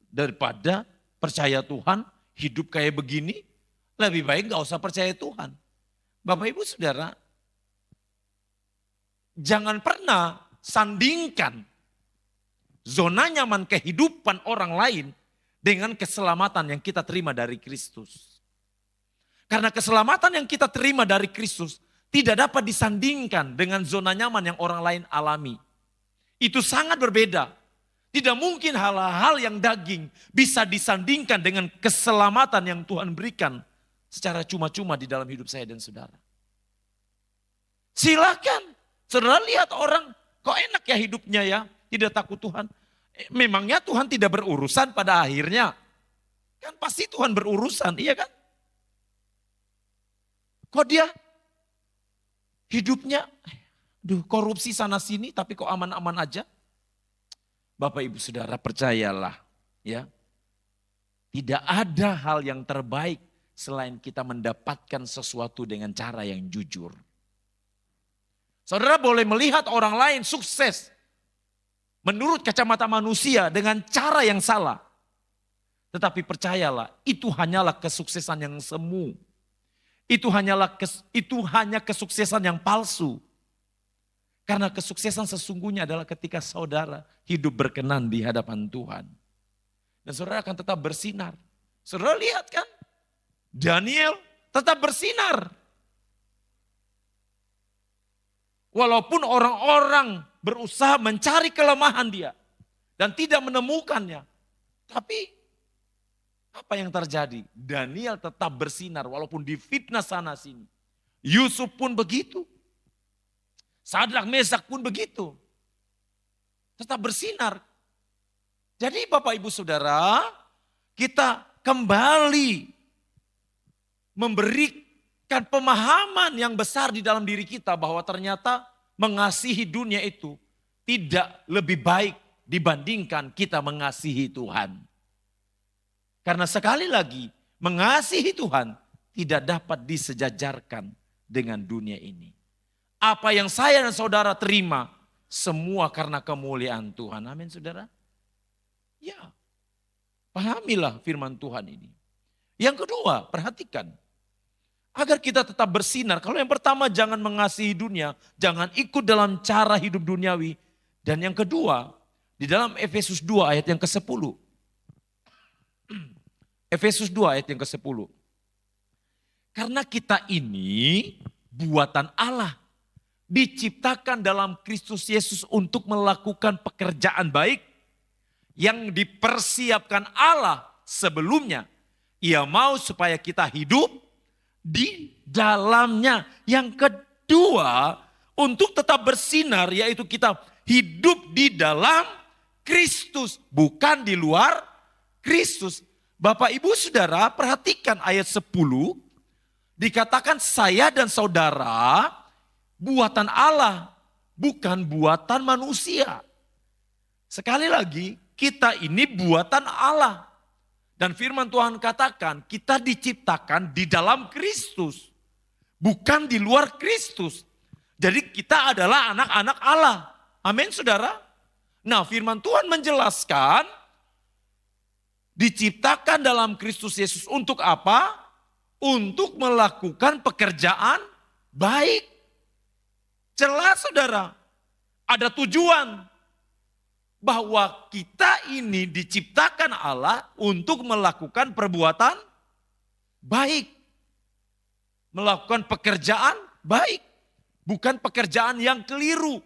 daripada percaya Tuhan, hidup kayak begini, lebih baik nggak usah percaya Tuhan. Bapak Ibu Saudara, jangan pernah sandingkan zona nyaman kehidupan orang lain dengan keselamatan yang kita terima dari Kristus. Karena keselamatan yang kita terima dari Kristus tidak dapat disandingkan dengan zona nyaman yang orang lain alami. Itu sangat berbeda. Tidak mungkin hal-hal yang daging bisa disandingkan dengan keselamatan yang Tuhan berikan secara cuma-cuma di dalam hidup saya dan saudara. Silakan, saudara lihat orang, kok enak ya hidupnya ya, tidak takut Tuhan. Memangnya Tuhan tidak berurusan pada akhirnya? Kan pasti Tuhan berurusan, iya kan? Kok dia hidupnya korupsi sana sini tapi kok aman-aman aja? Bapak Ibu Saudara percayalah ya. Tidak ada hal yang terbaik selain kita mendapatkan sesuatu dengan cara yang jujur. Saudara boleh melihat orang lain sukses menurut kacamata manusia dengan cara yang salah. Tetapi percayalah, itu hanyalah kesuksesan yang semu. Itu hanya kesuksesan yang palsu. Karena kesuksesan sesungguhnya adalah ketika saudara hidup berkenan di hadapan Tuhan. Dan saudara akan tetap bersinar. Saudara lihat kan? Daniel tetap bersinar. Walaupun orang-orang berusaha mencari kelemahan dia. Dan tidak menemukannya. Tapi apa yang terjadi? Daniel tetap bersinar walaupun difitnah sana sini. Yusuf pun begitu. Sadrak Mesak pun begitu. Tetap bersinar. Jadi Bapak Ibu Saudara, kita kembali memberikan pemahaman yang besar di dalam diri kita bahwa ternyata mengasihi dunia itu tidak lebih baik dibandingkan kita mengasihi Tuhan. Karena sekali lagi mengasihi Tuhan tidak dapat disejajarkan dengan dunia ini. Apa yang saya dan saudara terima semua karena kemuliaan Tuhan. Amin saudara. Ya, pahamilah firman Tuhan ini. Yang kedua, perhatikan. Agar kita tetap bersinar. Kalau yang pertama jangan mengasihi dunia, jangan ikut dalam cara hidup duniawi. Dan yang kedua, di dalam Efesus 2 ayat yang ke-10. Efesus 2 ayat yang ke-10. Karena kita ini buatan Allah. Diciptakan dalam Kristus Yesus untuk melakukan pekerjaan baik. Yang dipersiapkan Allah sebelumnya. Ia mau supaya kita hidup di dalamnya. Yang kedua, untuk tetap bersinar yaitu kita hidup di dalam Kristus. Bukan di luar Kristus. Bapak Ibu Saudara perhatikan ayat 10. Dikatakan saya dan saudara buatan Allah. Bukan buatan manusia. Sekali lagi kita ini buatan Allah. Dan firman Tuhan katakan kita diciptakan di dalam Kristus. Bukan di luar Kristus. Jadi kita adalah anak-anak Allah. Amin saudara. Nah firman Tuhan menjelaskan. Diciptakan dalam Kristus Yesus untuk apa? Untuk melakukan pekerjaan baik. Jelas saudara. Ada tujuan. Bahwa kita ini diciptakan Allah untuk melakukan perbuatan baik. Melakukan pekerjaan baik. Bukan pekerjaan yang keliru.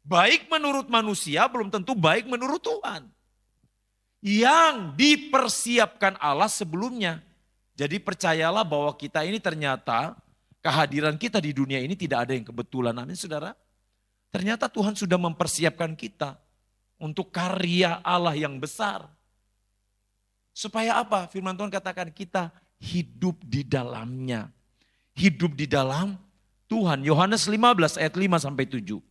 Baik menurut manusia belum tentu baik menurut Tuhan. Yang dipersiapkan Allah sebelumnya. Jadi percayalah bahwa kita ini ternyata kehadiran kita di dunia ini tidak ada yang kebetulan. Amin saudara. Ternyata Tuhan sudah mempersiapkan kita. Untuk karya Allah yang besar. Supaya apa? Firman Tuhan katakan kita hidup di dalamnya. Hidup di dalam Tuhan. Yohanes 15 ayat 5 sampai 7.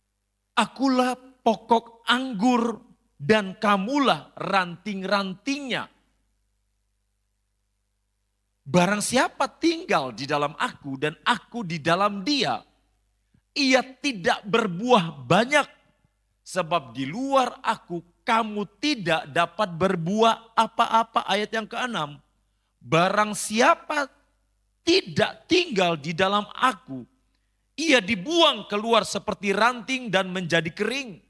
Akulah pokok anggur dan kamulah ranting-rantingnya. Barang siapa tinggal di dalam aku dan aku di dalam dia. Ia tidak berbuah banyak. Sebab di luar aku kamu tidak dapat berbuah apa-apa. Ayat yang ke-6. Barang siapa tidak tinggal di dalam aku. Ia dibuang keluar seperti ranting dan menjadi kering.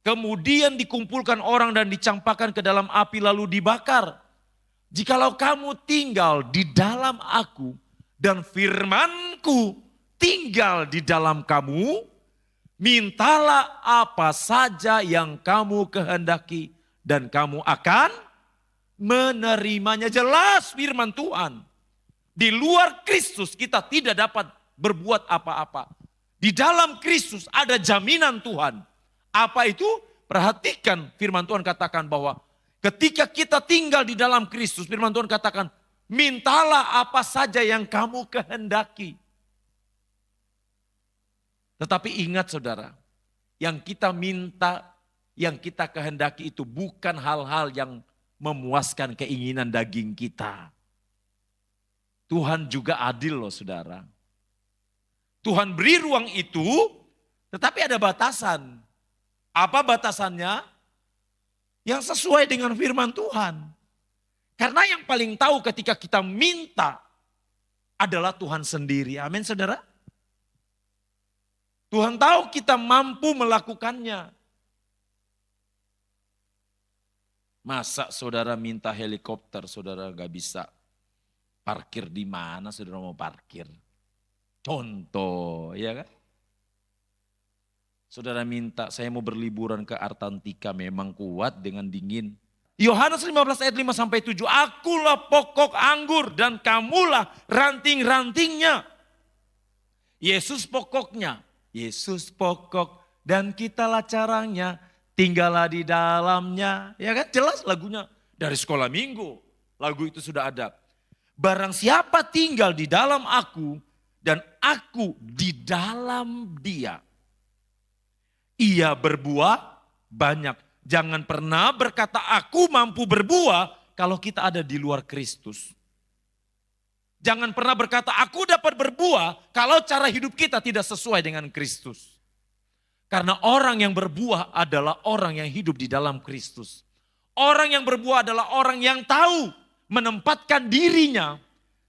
Kemudian dikumpulkan orang dan dicampakkan ke dalam api lalu dibakar. Jikalau kamu tinggal di dalam aku dan firman-Ku tinggal di dalam kamu, mintalah apa saja yang kamu kehendaki dan kamu akan menerimanya. Jelas firman Tuhan. Di luar Kristus kita tidak dapat berbuat apa-apa. Di dalam Kristus ada jaminan Tuhan. Apa itu? Perhatikan firman Tuhan katakan bahwa ketika kita tinggal di dalam Kristus, firman Tuhan katakan, mintalah apa saja yang kamu kehendaki. Tetapi ingat saudara, yang kita minta, yang kita kehendaki itu bukan hal-hal yang memuaskan keinginan daging kita. Tuhan juga adil loh saudara. Tuhan beri ruang itu, tetapi ada batasan. Apa batasannya? Yang sesuai dengan firman Tuhan. Karena yang paling tahu ketika kita minta adalah Tuhan sendiri. Amin saudara. Tuhan tahu kita mampu melakukannya. Masa saudara minta helikopter, saudara gak bisa parkir di mana saudara mau parkir. Contoh, ya kan? Saudara minta, saya mau berliburan ke Artantika, memang kuat dengan dingin. Yohanes 15 ayat 5 sampai 7, akulah pokok anggur dan kamulah ranting-rantingnya. Yesus pokoknya, Yesus pokok dan kitalah caranya, tinggallah di dalamnya. Ya kan jelas lagunya dari sekolah minggu, lagu itu sudah ada. Barang siapa tinggal di dalam aku dan aku di dalam dia, ia berbuah banyak. Jangan pernah berkata aku mampu berbuah kalau kita ada di luar Kristus. Jangan pernah berkata aku dapat berbuah kalau cara hidup kita tidak sesuai dengan Kristus. Karena orang yang berbuah adalah orang yang hidup di dalam Kristus. Orang yang berbuah adalah orang yang tahu menempatkan dirinya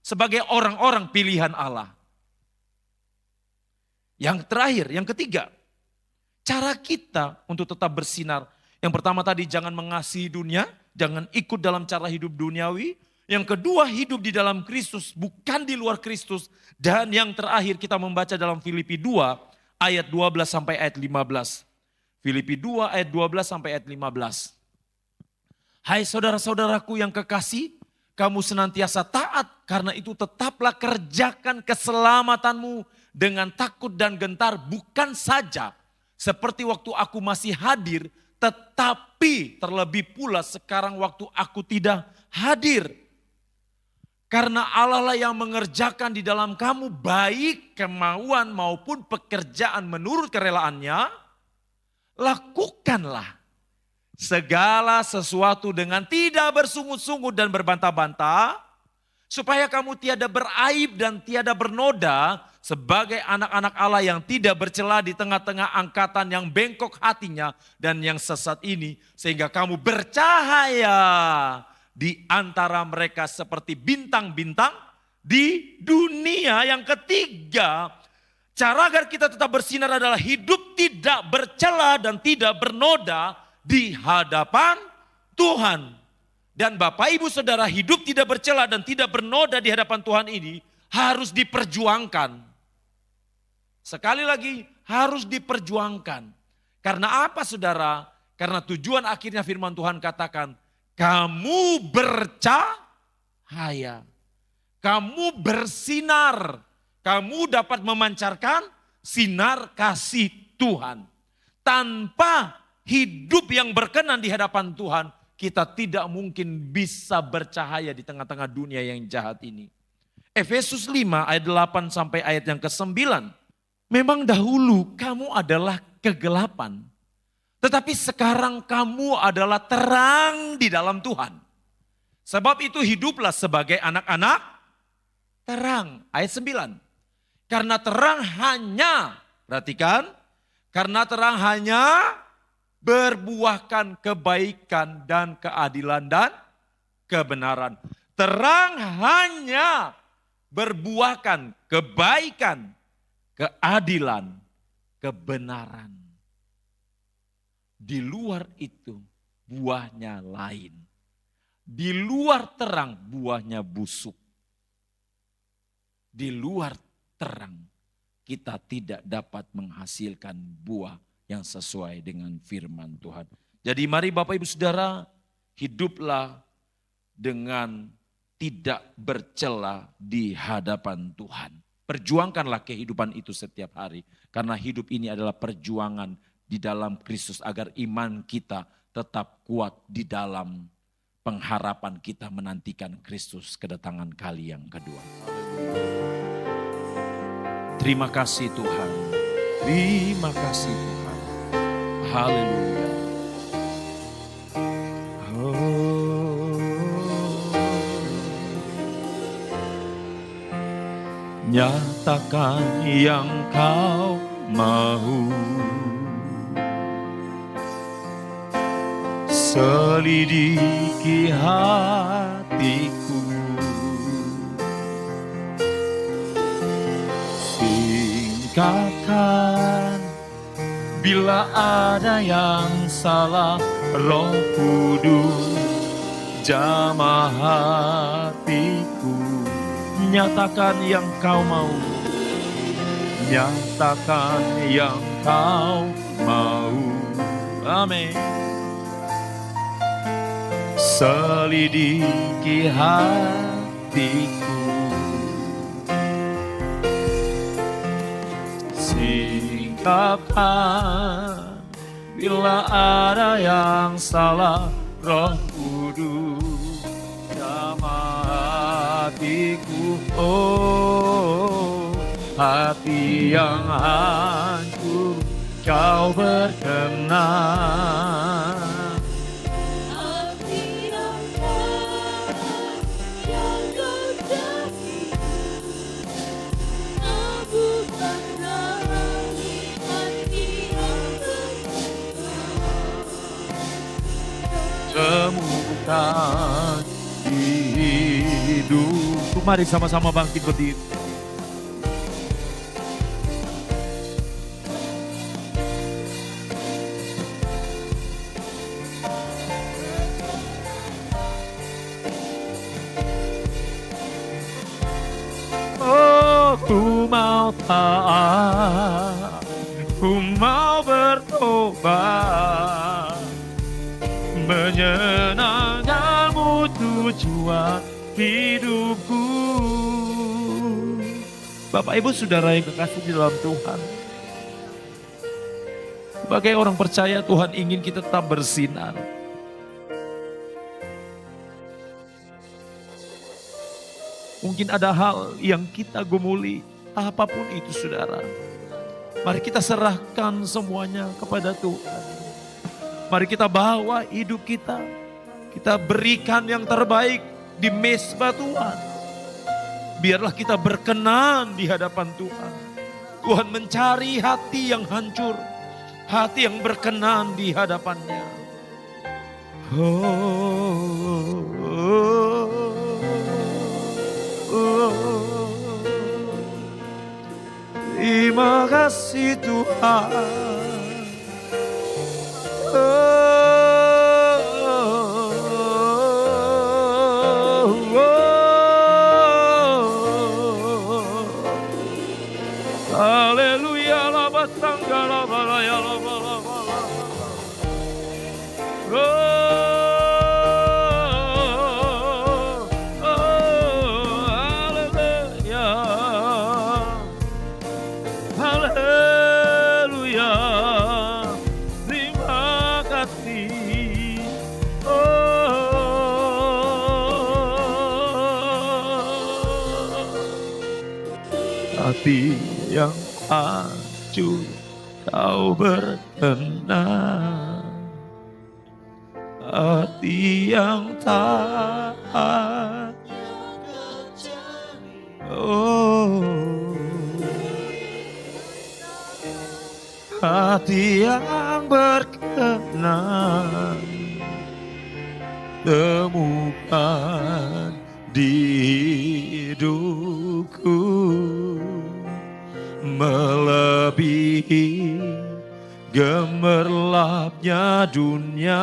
sebagai orang-orang pilihan Allah. Yang terakhir, yang ketiga, cara kita untuk tetap bersinar. Yang pertama tadi jangan mengasihi dunia, jangan ikut dalam cara hidup duniawi. Yang kedua hidup di dalam Kristus, bukan di luar Kristus. Dan yang terakhir kita membaca dalam Filipi 2 ayat 12 sampai ayat 15. Filipi 2 ayat 12 sampai ayat 15. Hai saudara-saudaraku yang kekasih, kamu senantiasa taat, karena itu tetaplah kerjakan keselamatanmu dengan takut dan gentar, bukan saja seperti waktu aku masih hadir, tetapi terlebih pula sekarang waktu aku tidak hadir. Karena Allah lah yang mengerjakan di dalam kamu baik kemauan maupun pekerjaan menurut kerelaannya, lakukanlah segala sesuatu dengan tidak bersungut-sungut dan berbantah-bantah, supaya kamu tiada beraib dan tiada bernoda sebagai anak-anak Allah yang tidak bercela di tengah-tengah angkatan yang bengkok hatinya dan yang sesat ini, sehingga kamu bercahaya di antara mereka seperti bintang-bintang di dunia. Yang ketiga, cara agar kita tetap bersinar adalah hidup tidak bercela dan tidak bernoda di hadapan Tuhan. Dan Bapak Ibu Saudara, hidup tidak bercela dan tidak bernoda di hadapan Tuhan ini harus diperjuangkan. Sekali lagi, harus diperjuangkan. Karena apa saudara? Karena tujuan akhirnya firman Tuhan katakan, kamu bercahaya, kamu bersinar, kamu dapat memancarkan sinar kasih Tuhan. Tanpa hidup yang berkenan di hadapan Tuhan, kita tidak mungkin bisa bercahaya di tengah-tengah dunia yang jahat ini. Efesus 5 ayat 8 sampai ayat yang ke-9. Memang dahulu kamu adalah kegelapan, tetapi sekarang kamu adalah terang di dalam Tuhan. Sebab itu hiduplah sebagai anak-anak terang. Ayat 9. Karena terang hanya, perhatikan, karena terang hanya berbuahkan kebaikan dan keadilan dan kebenaran. Terang hanya berbuahkan kebaikan, keadilan, kebenaran. Di luar itu buahnya lain. Di luar terang buahnya busuk. di luar terang kita tidak dapat menghasilkan buah yang sesuai dengan firman Tuhan. Jadi mari Bapak Ibu Saudara, hiduplah dengan tidak bercela di hadapan Tuhan. Perjuangkanlah kehidupan itu setiap hari. Karena hidup ini adalah perjuangan di dalam Kristus agar iman kita tetap kuat di dalam pengharapan kita menantikan Kristus kedatangan kali yang kedua. Terima kasih Tuhan. Terima kasih Tuhan. Haleluya. Nyatakan yang kau mau, selidiki hatiku, singkapkan bila ada yang salah. Roh Kudus jamah hatiku, nyatakan yang kau mau, nyatakan yang kau mau. Amin. Selidiki hatiku, singkapkan bila ada yang salah. Roh Kudus jamah hatiku, oh hati yang hancur kau berkenan. Hati yang marah yang kau jadi, nabuhkan lagi hati yang Temukan hidupku. Mari sama-sama bangkit berdiri. Oh, ku mau taat, ku mau bertobat, menyenangkanmu tujuan hidupku. Bapak Ibu Saudara yang kekasih di dalam Tuhan, sebagai orang percaya Tuhan ingin kita tetap bersinar. Mungkin ada hal yang kita gumuli, apapun itu saudara. Mari kita serahkan semuanya kepada Tuhan. Mari kita bawa hidup kita, kita berikan yang terbaik di mezbah Tuhan. Biarlah kita berkenan di hadapan Tuhan. Tuhan mencari hati yang hancur, hati yang berkenan di hadapannya. Terima kasih Tuhan. Haleluya, laba sanggala balaya laba laba laba. Haleluya, haleluya. Terima kasih. Hati yang hancur kau berkenan, hati yang taat, oh hati yang berkenan, temukan di hidupku, melebihi gemerlapnya dunia.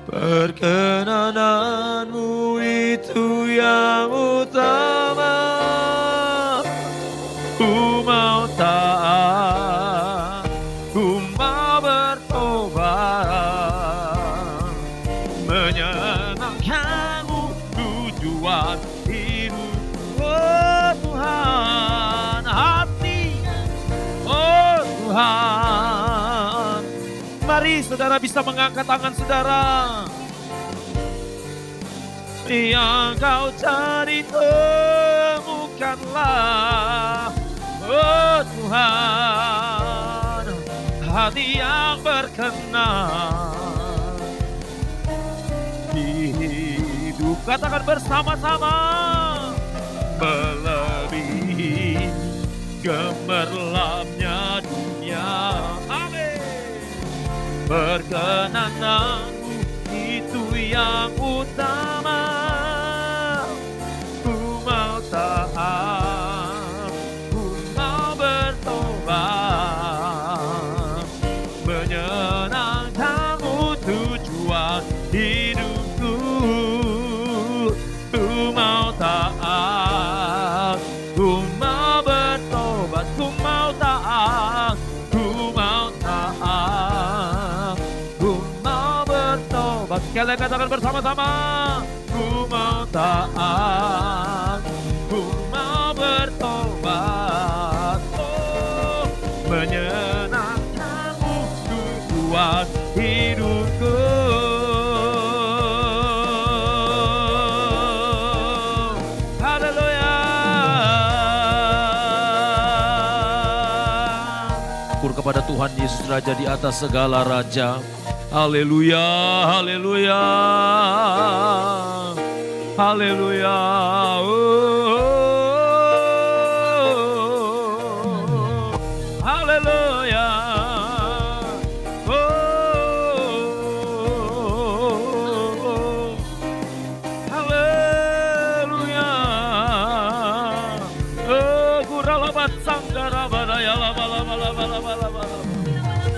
Perkenananmu itu yang utama. saudara bisa mengangkat tangan saudara. Yang kau cari temukanlah, oh Tuhan, hati yang berkenan di hidup. Katakan bersama-sama, melebihi gemerlapnya dunia. Amin. Perkenananmu itu yang utama. Ku mau taat, ku mau bertobat, menyenangkanmu tujuan hidupku. Ku mau taat, ku mau bertobat, ku mau taat, ku mau taat, ku mau bertobat. Kalian katakan bersama-sama, ku mau taat, ku mau bertobat, oh, menyenangkanmu tujuan hidupku. Haleluya. Syukur kepada Tuhan Yesus Raja di atas segala raja. Haleluya, haleluya, haleluya. Haleluya. Haleluya. Guralabat sanggara badaya laba laba laba laba laba.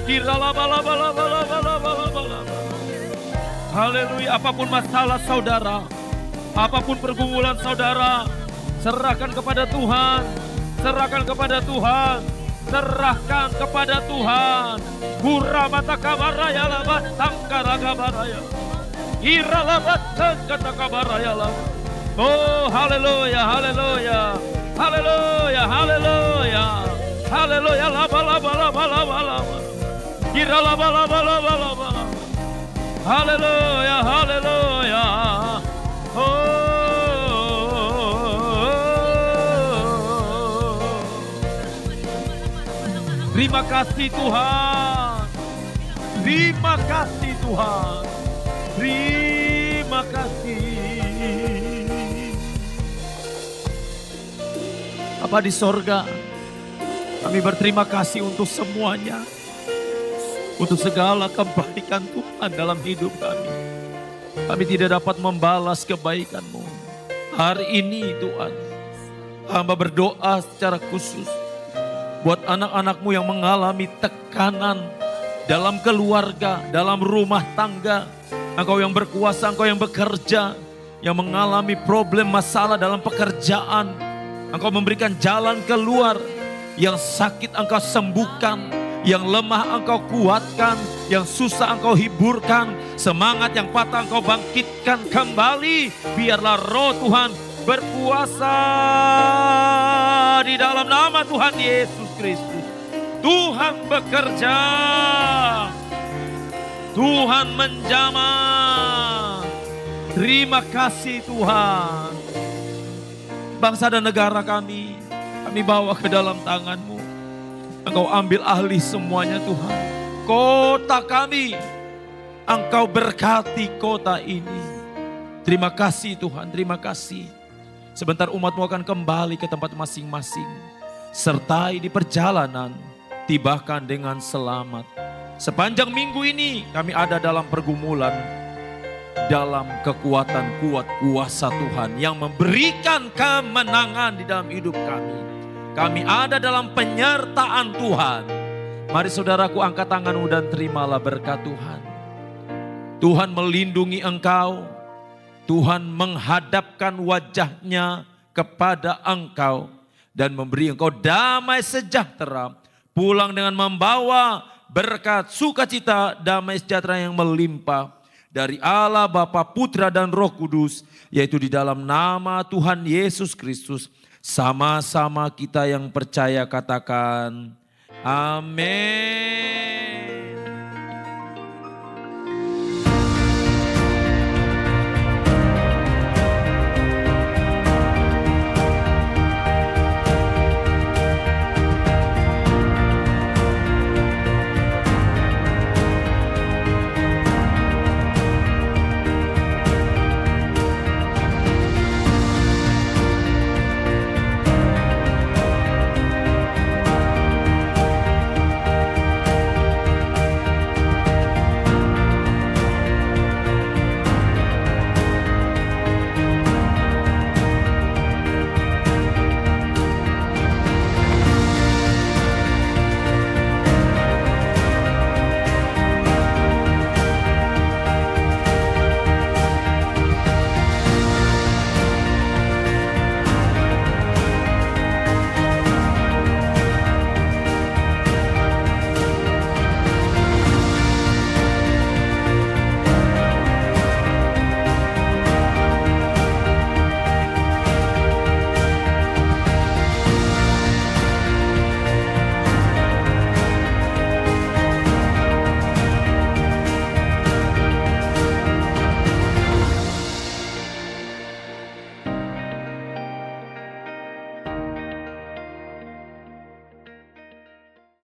Kiralaba laba laba laba laba laba laba. Haleluya. Apapun masalah saudara, apapun pergumulan saudara, serahkan kepada Tuhan, serahkan kepada Tuhan, serahkan kepada Tuhan. Gura mata kabaraya labat tangkara kabaraya, ira labat kata kabaraya labat. Oh haleluya, haleluya, haleluya, haleluya, haleluya. Laba laba laba laba laba, ira laba laba laba laba. Haleluya, haleluya. Terima kasih Tuhan. Terima kasih Tuhan. Terima kasih. Bapa di sorga, kami berterima kasih untuk semuanya. Untuk segala kebaikan Tuhan dalam hidup kami. Kami tidak dapat membalas kebaikan-Mu. Hari ini Tuhan, hamba berdoa secara khusus buat anak-anak-Mu yang mengalami tekanan dalam keluarga, dalam rumah tangga. Engkau yang berkuasa, Engkau yang bekerja, yang mengalami problem masalah dalam pekerjaan. Engkau memberikan jalan keluar. Yang sakit Engkau sembuhkan, yang lemah Engkau kuatkan, yang susah Engkau hiburkan, semangat yang patah Engkau bangkitkan kembali. Biarlah roh Tuhan berkuasa di dalam nama Tuhan Yesus Kristus. Tuhan bekerja, Tuhan menjamah. Terima kasih Tuhan. Bangsa dan negara kami bawa ke dalam tangan-Mu. Engkau ambil alih semuanya Tuhan. Kota kami, Engkau berkati kota ini. Terima kasih Tuhan, terima kasih. Sebentar umat-Mu akan kembali ke tempat masing-masing. Sertai di perjalanan, tibakan dengan selamat. Sepanjang minggu ini kami ada dalam pergumulan, dalam kekuatan kuat kuasa Tuhan yang memberikan kemenangan di dalam hidup kami. Kami ada dalam penyertaan Tuhan. Mari saudaraku angkat tanganmu dan terimalah berkat Tuhan. Tuhan melindungi engkau. Tuhan menghadapkan wajahnya kepada engkau dan memberi engkau damai sejahtera. Pulang dengan membawa berkat sukacita, damai sejahtera yang melimpah dari Allah Bapa, Putra dan Roh Kudus, yaitu di dalam nama Tuhan Yesus Kristus. Sama-sama kita yang percaya katakan amin.